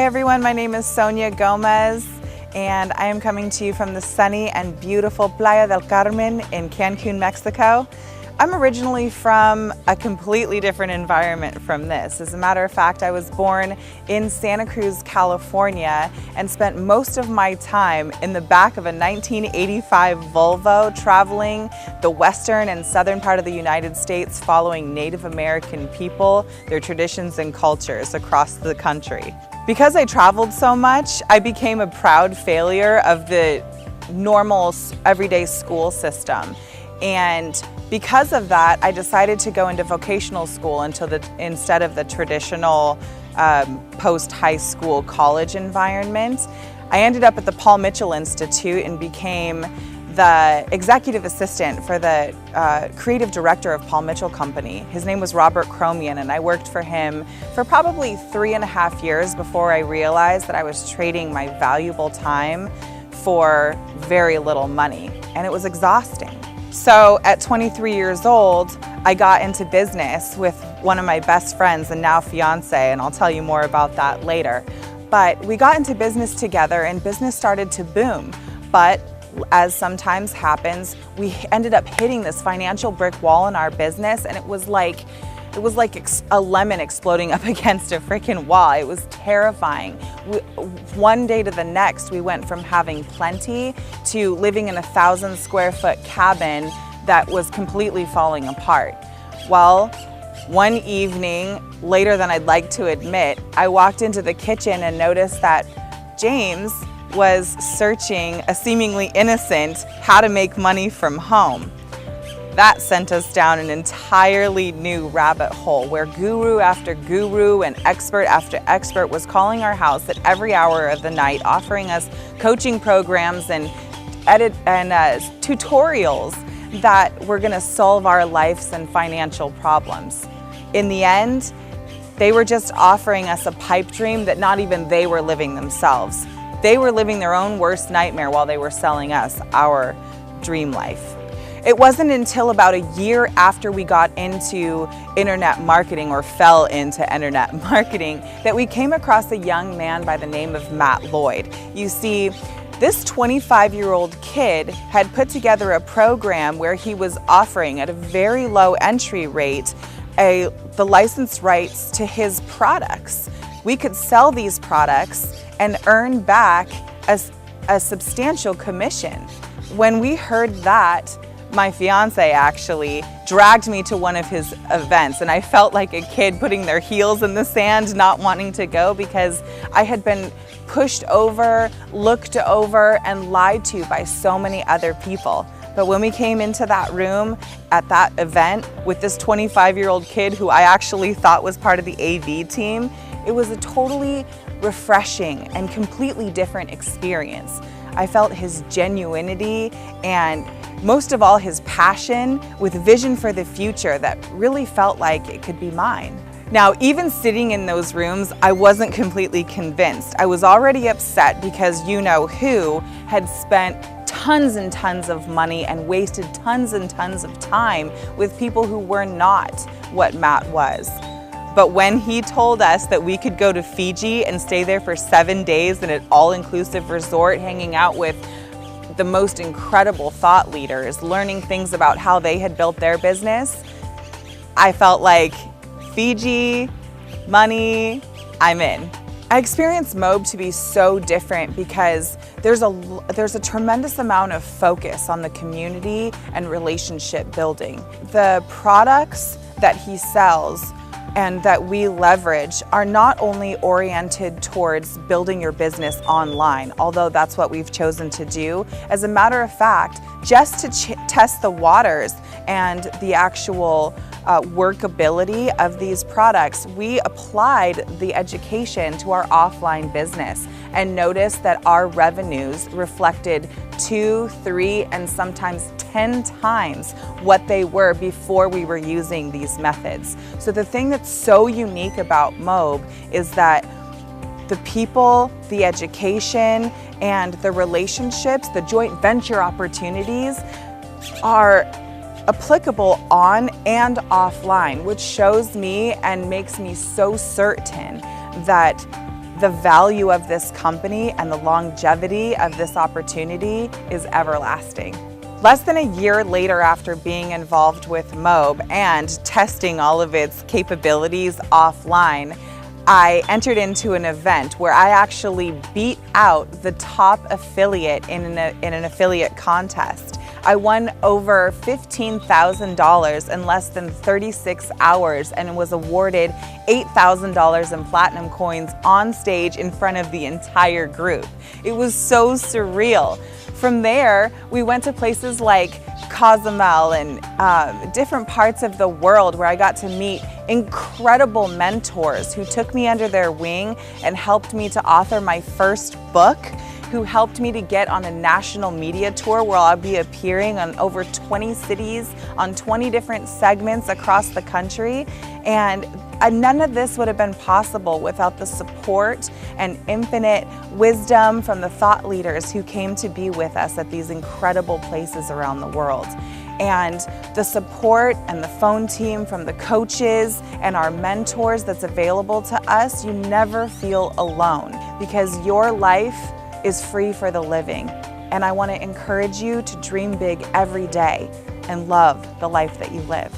Hey everyone, my name is Sonia Gomez and I am coming to you from the sunny and beautiful Playa del Carmen in Cancun, Mexico. I'm originally from a completely different environment from this. As a matter of fact, I was born in Santa Cruz, California, and spent most of my time in the back of a 1985 Volvo traveling the western and southern part of the United States following Native American people, their traditions and cultures across the country. Because I traveled so much, I became a proud failure of the normal everyday school system. And because of that, I decided to go into vocational school instead of the traditional post-high school college environment. I ended up at the Paul Mitchell Institute and became the executive assistant for the creative director of Paul Mitchell Company. His name was Robert Cromian, and I worked for him for probably 3.5 years before I realized that I was trading my valuable time for very little money, and it was exhausting. So at 23 years old, I got into business with one of my best friends and now fiance, and I'll tell you more about that later. But we got into business together and business started to boom. But as sometimes happens, we ended up hitting this financial brick wall in our business, and it was like a lemon exploding up against a freaking wall. It was terrifying. One day to the next, we went from having plenty to living in a 1,000 square foot cabin that was completely falling apart. Well, one evening, later than I'd like to admit, I walked into the kitchen and noticed that James was searching a seemingly innocent how to make money from home. That sent us down an entirely new rabbit hole where guru after guru and expert after expert was calling our house at every hour of the night, offering us coaching programs and tutorials that were going to solve our lives and financial problems. In the end, they were just offering us a pipe dream that not even they were living themselves. They were living their own worst nightmare while they were selling us our dream life. It wasn't until about a year after we got into internet marketing, or fell into internet marketing, that we came across a young man by the name of Matt Lloyd. You see, this 25-year-old kid had put together a program where he was offering at a very low entry rate the license rights to his products. We could sell these products and earn back a substantial commission. When we heard that, my fiance actually dragged me to one of his events, and I felt like a kid putting their heels in the sand, not wanting to go, because I had been pushed over, looked over, and lied to by so many other people. But when we came into that room at that event with this 25-year-old kid who I actually thought was part of the AV team, it was a totally refreshing and completely different experience. I felt his genuinity and most of all his passion with vision for the future that really felt like it could be mine. Now, even sitting in those rooms, I wasn't completely convinced. I was already upset because you know who had spent tons and tons of money and wasted tons and tons of time with people who were not what Matt was. But when he told us that we could go to Fiji and stay there for 7 days in an all-inclusive resort, hanging out with the most incredible thought leaders, learning things about how they had built their business, I felt like Fiji, money, I'm in. I experienced MOBE to be so different because there's a tremendous amount of focus on the community and relationship building. The products that he sells and that we leverage are not only oriented towards building your business online, although that's what we've chosen to do. As a matter of fact, just to test the waters and the actual workability of these products, we applied the education to our offline business and noticed that our revenues reflected 2, 3, and sometimes 10 times what they were before we were using these methods. So the thing that's so unique about MOBE is that the people, the education, and the relationships, the joint venture opportunities are applicable on and offline, which shows me and makes me so certain that the value of this company and the longevity of this opportunity is everlasting. Less than a year later after being involved with MOBE and testing all of its capabilities offline, I entered into an event where I actually beat out the top affiliate in an affiliate contest. I won over $15,000 in less than 36 hours and was awarded $8,000 in platinum coins on stage in front of the entire group. It was so surreal. From there, we went to places like Cozumel and different parts of the world where I got to meet incredible mentors who took me under their wing and helped me to author my first book, who helped me to get on a national media tour where I'll be appearing on over 20 cities on 20 different segments across the country. And none of this would have been possible without the support and infinite wisdom from the thought leaders who came to be with us at these incredible places around the world. And the support and the phone team from the coaches and our mentors that's available to us, you never feel alone because your life is free for the living. And I want to encourage you to dream big every day and love the life that you live.